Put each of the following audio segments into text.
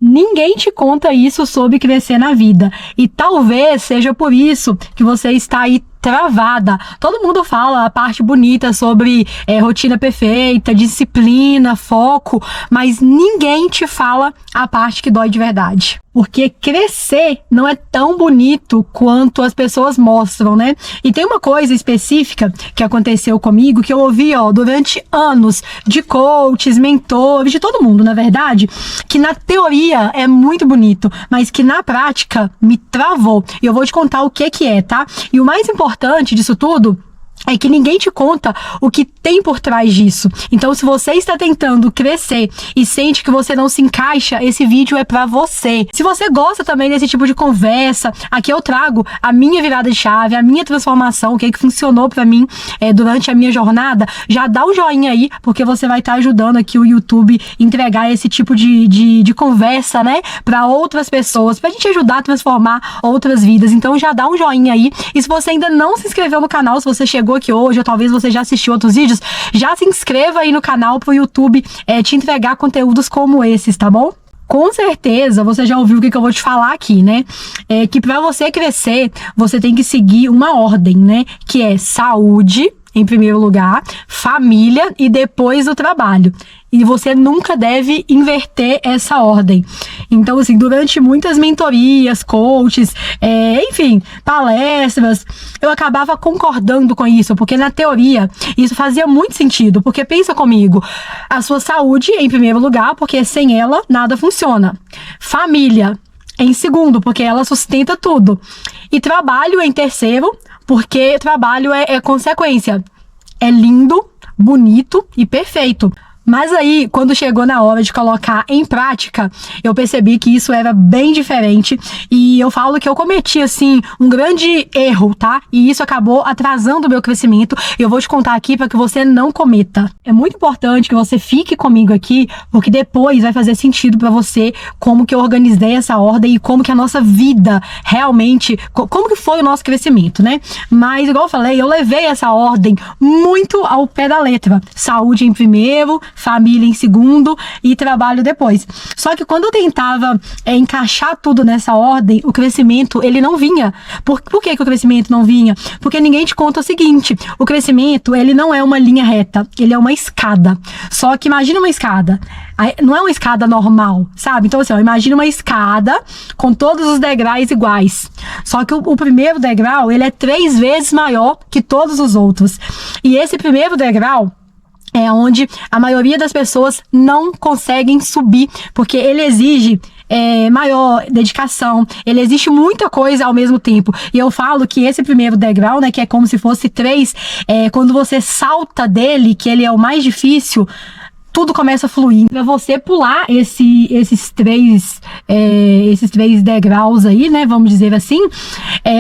Ninguém te conta isso sobre crescer na vida. E talvez seja por isso que você está aí travada. Todo mundo fala a parte bonita sobre rotina perfeita, disciplina, foco, mas ninguém te fala a parte que dói de verdade. Porque crescer não é tão bonito quanto as pessoas mostram, né? E tem uma coisa específica que aconteceu comigo, que eu ouvi, durante anos, de coaches, mentores, de todo mundo, na verdade, que na teoria é muito bonito, mas que na prática me travou. E eu vou te contar o que é, tá? E o mais importante disso tudo é que ninguém te conta o que tem por trás disso. Então, se você está tentando crescer e sente que você não se encaixa, esse vídeo é pra você. Se você gosta também desse tipo de conversa, aqui eu trago a minha virada de chave, a minha transformação, o que funcionou pra mim durante a minha jornada. Já dá um joinha aí, porque você vai estar ajudando aqui o YouTube a entregar esse tipo de conversa, né, pra outras pessoas, pra gente ajudar a transformar outras vidas. Então, já dá um joinha aí. E se você ainda não se inscreveu no canal, se você chegou aqui hoje, ou talvez você já assistiu outros vídeos, já se inscreva aí no canal pro YouTube te entregar conteúdos como esses, tá bom? Com certeza, você já ouviu o que eu vou te falar aqui, né? Que pra você crescer, você tem que seguir uma ordem, né? Que é saúde, em primeiro lugar, família e depois o trabalho. E você nunca deve inverter essa ordem. Então, assim, durante muitas mentorias, coaches, enfim, palestras, eu acabava concordando com isso, porque na teoria isso fazia muito sentido. Porque pensa comigo, a sua saúde em primeiro lugar, porque sem ela nada funciona. Família em segundo, porque ela sustenta tudo. E trabalho em terceiro, porque trabalho é consequência. É lindo, bonito e perfeito. Mas aí, quando chegou na hora de colocar em prática, eu percebi que isso era bem diferente. E eu falo que eu cometi, assim, um grande erro, tá? E isso acabou atrasando o meu crescimento. Eu vou te contar aqui para que você não cometa. É muito importante que você fique comigo aqui, porque depois vai fazer sentido para você como que eu organizei essa ordem e como que a nossa vida realmente, como que foi o nosso crescimento, né? Mas, igual eu falei, eu levei essa ordem muito ao pé da letra. Saúde em primeiro, família em segundo e trabalho depois. Só que quando eu tentava encaixar tudo nessa ordem, o crescimento, ele não vinha. Por que o crescimento não vinha? Porque ninguém te conta o seguinte, o crescimento, ele não é uma linha reta, ele é uma escada. Só que imagina uma escada, não é uma escada normal, sabe? Então assim, imagina uma escada com todos os degraus iguais. Só que o primeiro degrau, ele é 3 vezes maior que todos os outros. E esse primeiro degrau é onde a maioria das pessoas não conseguem subir, porque ele exige maior dedicação, ele exige muita coisa ao mesmo tempo. E eu falo que esse primeiro degrau, né, que é como se fosse 3, quando você salta dele, que ele é o mais difícil, tudo começa a fluir. Para você pular esses três degraus aí, né, vamos dizer assim,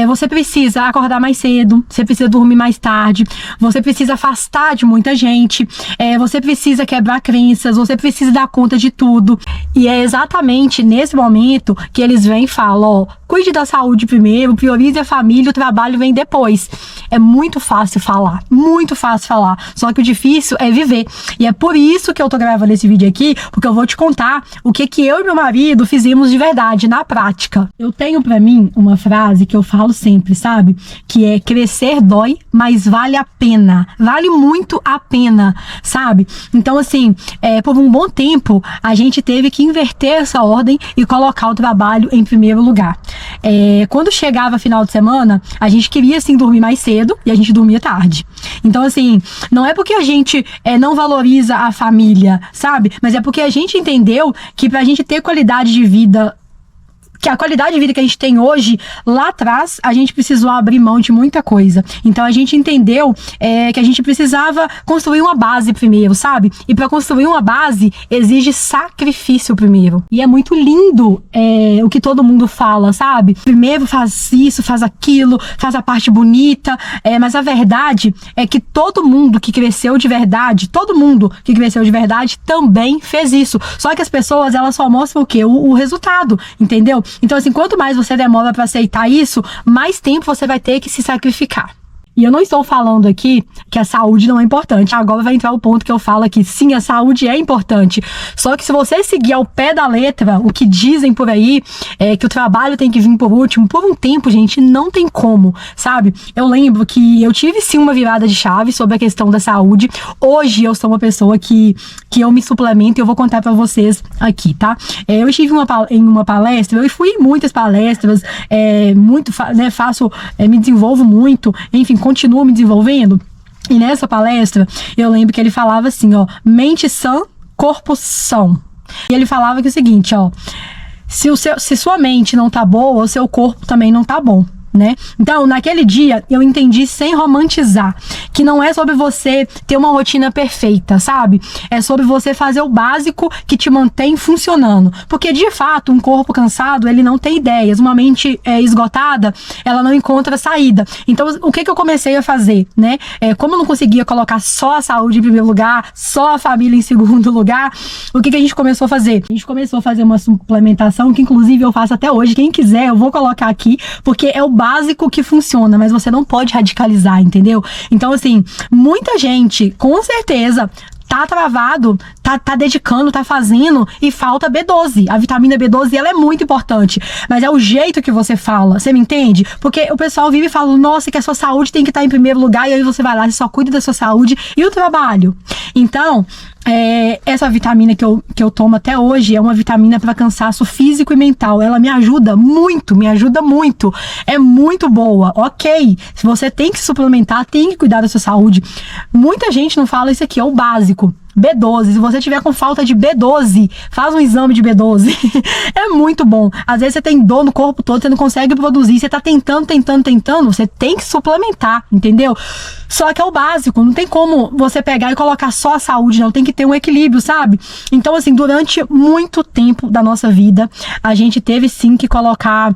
você precisa acordar mais cedo, você precisa dormir mais tarde, você precisa afastar de muita gente, você precisa quebrar crenças, você precisa dar conta de tudo. E é exatamente nesse momento que eles vêm e falam, cuide da saúde primeiro, priorize a família, o trabalho vem depois. É muito fácil falar, só que o difícil é viver. E é por isso que eu tô gravando esse vídeo aqui, porque eu vou te contar o que eu e meu marido fizemos de verdade, na prática. Eu tenho pra mim uma frase que eu falo sempre, sabe? Que é: crescer dói, mas vale a pena. Vale muito a pena, sabe? Então, assim, por um bom tempo, a gente teve que inverter essa ordem e colocar o trabalho em primeiro lugar. Quando chegava final de semana, a gente queria, assim, dormir mais cedo e a gente dormia tarde. Então, assim, não é porque a gente não valoriza a família, sabe? Mas é porque a gente entendeu que pra gente ter qualidade de vida, que a qualidade de vida que a gente tem hoje, lá atrás, a gente precisou abrir mão de muita coisa. Então, a gente entendeu que a gente precisava construir uma base primeiro, sabe? E para construir uma base, exige sacrifício primeiro. E é muito lindo o que todo mundo fala, sabe? Primeiro faz isso, faz aquilo, faz a parte bonita, mas a verdade é que todo mundo que cresceu de verdade, também fez isso. Só que as pessoas, elas só mostram o quê? O resultado, entendeu? Então, assim, quanto mais você demora para aceitar isso, mais tempo você vai ter que se sacrificar. E eu não estou falando aqui que a saúde não é importante. Agora vai entrar o ponto que eu falo aqui. Sim, a saúde é importante. Só que se você seguir ao pé da letra, o que dizem por aí, é que o trabalho tem que vir por último, por um tempo, gente, não tem como, sabe? Eu lembro que eu tive sim uma virada de chave sobre a questão da saúde. Hoje eu sou uma pessoa que eu me suplemento e eu vou contar pra vocês aqui, tá? Eu estive em uma palestra, eu fui em muitas palestras, me desenvolvo muito, enfim, continuo me desenvolvendo. E nessa palestra, eu lembro que ele falava assim, ó, mente sã, corpo são. E ele falava que é o seguinte, ó, se sua mente não tá boa, o seu corpo também não tá bom, né? Então, naquele dia, eu entendi sem romantizar, que não é sobre você ter uma rotina perfeita, sabe? É sobre você fazer o básico que te mantém funcionando. Porque, de fato, um corpo cansado, ele não tem ideias. Uma mente esgotada, ela não encontra saída. Então, o que eu comecei a fazer, né? Como eu não conseguia colocar só a saúde em primeiro lugar, só a família em segundo lugar, o que a gente começou a fazer? A gente começou a fazer uma suplementação, que inclusive eu faço até hoje. Quem quiser, eu vou colocar aqui, porque é o básico que funciona, mas você não pode radicalizar, entendeu? Então, assim, muita gente, com certeza, tá travado, tá dedicando, tá fazendo e falta B12. A vitamina B12, ela é muito importante, mas é o jeito que você fala, você me entende? Porque o pessoal vive falando, nossa, que a sua saúde tem que estar em primeiro lugar, e aí você vai lá e só cuida da sua saúde e o trabalho. Então, essa vitamina que eu tomo até hoje é uma vitamina para cansaço físico e mental. Ela me ajuda muito, é muito boa, ok? Se você tem que suplementar, tem que cuidar da sua saúde. Muita gente não fala isso aqui, é o básico. B12, se você tiver com falta de B12, faz um exame de B12. É muito bom. Às vezes você tem dor no corpo todo, você não consegue produzir, você tá tentando, você tem que suplementar, entendeu? Só que é o básico, não tem como você pegar e colocar só a saúde, não, tem que ter um equilíbrio, sabe? Então, assim, durante muito tempo da nossa vida, a gente teve sim que colocar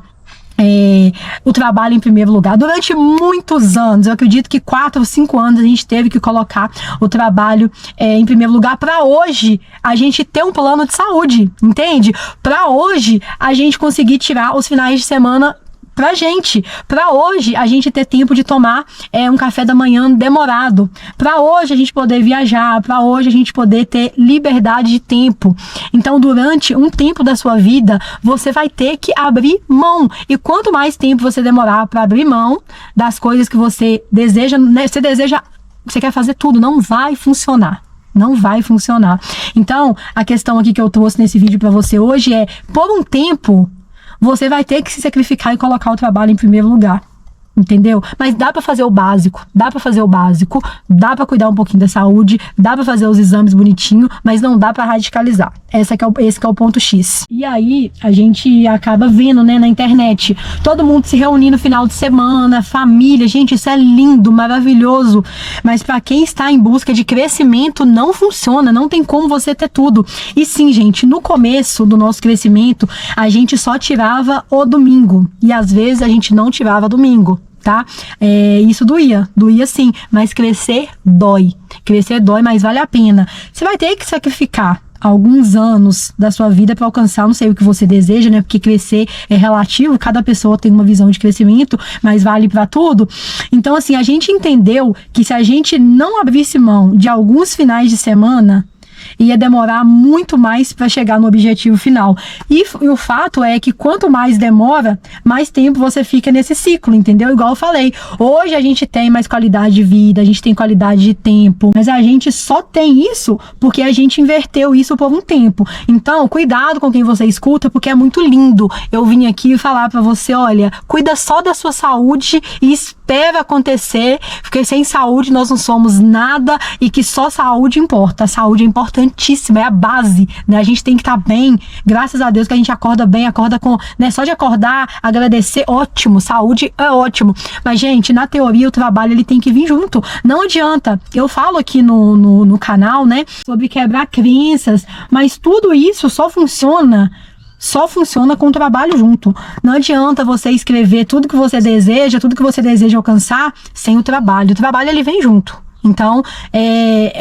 o trabalho em primeiro lugar. Durante muitos anos, eu acredito que 4 ou 5 anos, a gente teve que colocar o trabalho em primeiro lugar para hoje a gente ter um plano de saúde, entende? Para hoje a gente conseguir tirar os finais de semana pra gente, pra hoje a gente ter tempo de tomar um café da manhã demorado, pra hoje a gente poder viajar, pra hoje a gente poder ter liberdade de tempo. Então, durante um tempo da sua vida, você vai ter que abrir mão, e quanto mais tempo você demorar pra abrir mão das coisas que você deseja, né, você quer fazer tudo, não vai funcionar. Não vai funcionar. Então, a questão aqui que eu trouxe nesse vídeo pra você hoje é, por um tempo, você vai ter que se sacrificar e colocar o trabalho em primeiro lugar, entendeu? Mas dá pra fazer o básico, dá pra cuidar um pouquinho da saúde, dá pra fazer os exames bonitinho, mas não dá pra radicalizar. Esse que é o ponto X. E aí, a gente acaba vendo, né, na internet, todo mundo se reunir no final de semana, família, gente, isso é lindo, maravilhoso, mas pra quem está em busca de crescimento, não funciona, não tem como você ter tudo. E sim, gente, no começo do nosso crescimento, a gente só tirava o domingo, e às vezes a gente não tirava domingo. Tá? Isso doía sim, mas crescer dói, mas vale a pena. Você vai ter que sacrificar alguns anos da sua vida para alcançar, não sei o que você deseja, né? Porque crescer é relativo, cada pessoa tem uma visão de crescimento, mas vale para tudo. Então, assim, a gente entendeu que se a gente não abrisse mão de alguns finais de semana, ia demorar muito mais para chegar no objetivo final. E o fato é que quanto mais demora, mais tempo você fica nesse ciclo, entendeu? Igual eu falei, hoje a gente tem mais qualidade de vida, a gente tem qualidade de tempo, mas a gente só tem isso porque a gente inverteu isso por um tempo. Então, cuidado com quem você escuta, porque é muito lindo eu vim aqui falar para você, olha, cuida só da sua saúde e espera acontecer, porque sem saúde nós não somos nada e que só saúde importa. A saúde é importantíssima, é a base, né? A gente tem que estar bem, graças a Deus que a gente acorda bem, acorda com, né? Só de acordar, agradecer, ótimo, saúde é ótimo. Mas, gente, na teoria o trabalho ele tem que vir junto. Não adianta, eu falo aqui no canal, né, sobre quebrar crenças, mas tudo isso só funciona com o trabalho junto. Não adianta você escrever tudo que você deseja alcançar sem o trabalho. O trabalho ele vem junto. Então,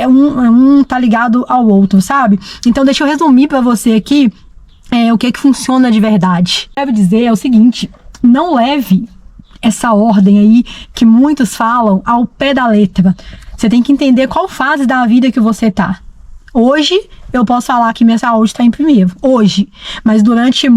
um tá ligado ao outro, sabe? Então, deixa eu resumir pra você aqui o que funciona de verdade. Quero dizer é o seguinte, não leve essa ordem aí que muitos falam ao pé da letra. Você tem que entender qual fase da vida que você tá. Hoje, eu posso falar que minha saúde está em primeiro. Hoje. Mas durante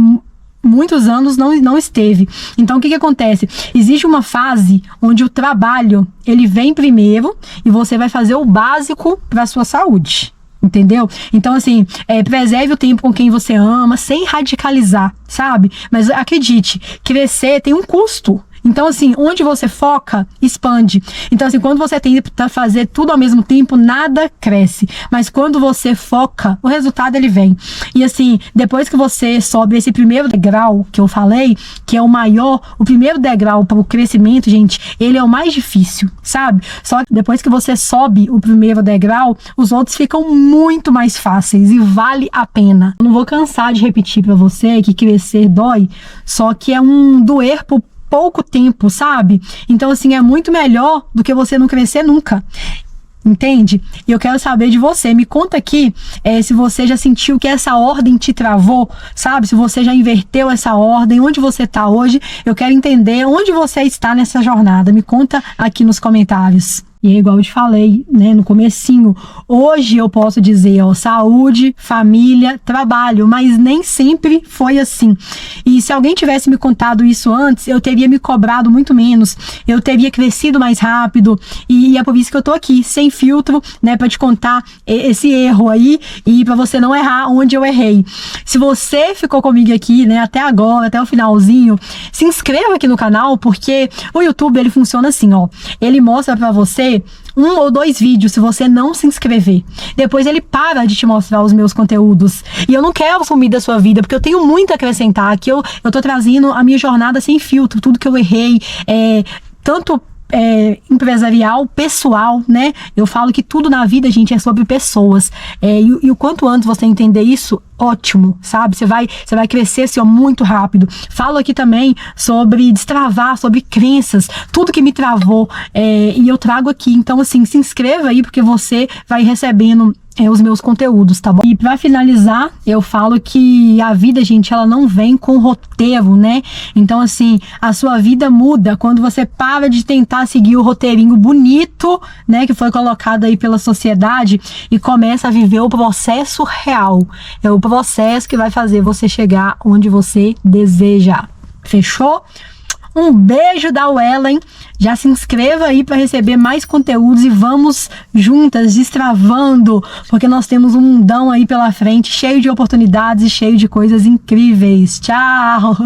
muitos anos não esteve. Então, o que acontece? Existe uma fase onde o trabalho, ele vem primeiro e você vai fazer o básico para a sua saúde. Entendeu? Então, assim, preserve o tempo com quem você ama, sem radicalizar, sabe? Mas acredite, crescer tem um custo. Então, assim, onde você foca, expande. Então, assim, quando você tenta fazer tudo ao mesmo tempo, nada cresce. Mas quando você foca, o resultado, ele vem. E, assim, depois que você sobe esse primeiro degrau que eu falei, que é o maior, o primeiro degrau para o crescimento, gente, ele é o mais difícil, sabe? Só que depois que você sobe o primeiro degrau, os outros ficam muito mais fáceis e vale a pena. Eu não vou cansar de repetir para você que crescer dói, só que é um doer por pouco tempo, sabe? Então, assim, é muito melhor do que você não crescer nunca. Entende? E eu quero saber de você. Me conta aqui se você já sentiu que essa ordem te travou, sabe? Se você já inverteu essa ordem, onde você tá hoje. Eu quero entender onde você está nessa jornada. Me conta aqui nos comentários. E é igual eu te falei, né, no comecinho, hoje eu posso dizer, ó, saúde, família, trabalho, mas nem sempre foi assim. E se alguém tivesse me contado isso antes, eu teria me cobrado muito menos, eu teria crescido mais rápido, e é por isso que eu tô aqui, sem filtro, né, pra te contar esse erro aí, e pra você não errar onde eu errei. Se você ficou comigo aqui, né, até agora, até o finalzinho, se inscreva aqui no canal, porque o YouTube, ele funciona assim, ó, ele mostra pra você 1 ou 2 vídeos se você não se inscrever. Depois ele para de te mostrar os meus conteúdos. E eu não quero sumir da sua vida, porque eu tenho muito a acrescentar. Aqui eu tô trazendo a minha jornada sem filtro, tudo que eu errei, tanto empresarial, pessoal, né? Eu falo que tudo na vida, gente, é sobre pessoas. E o quanto antes você entender isso, ótimo, sabe? Você vai crescer assim, ó, muito rápido. Falo aqui também sobre destravar, sobre crenças, tudo que me travou, e eu trago aqui. Então, assim, se inscreva aí, porque você vai recebendo os meus conteúdos, tá bom? E pra finalizar, eu falo que a vida, gente, ela não vem com roteiro, né? Então, assim, a sua vida muda quando você para de tentar seguir o roteirinho bonito, né, que foi colocado aí pela sociedade e começa a viver o processo real. É o processo que vai fazer você chegar onde você deseja. Fechou? Um beijo da Wellen. Já se inscreva aí para receber mais conteúdos e vamos juntas destravando, porque nós temos um mundão aí pela frente, cheio de oportunidades e cheio de coisas incríveis. Tchau!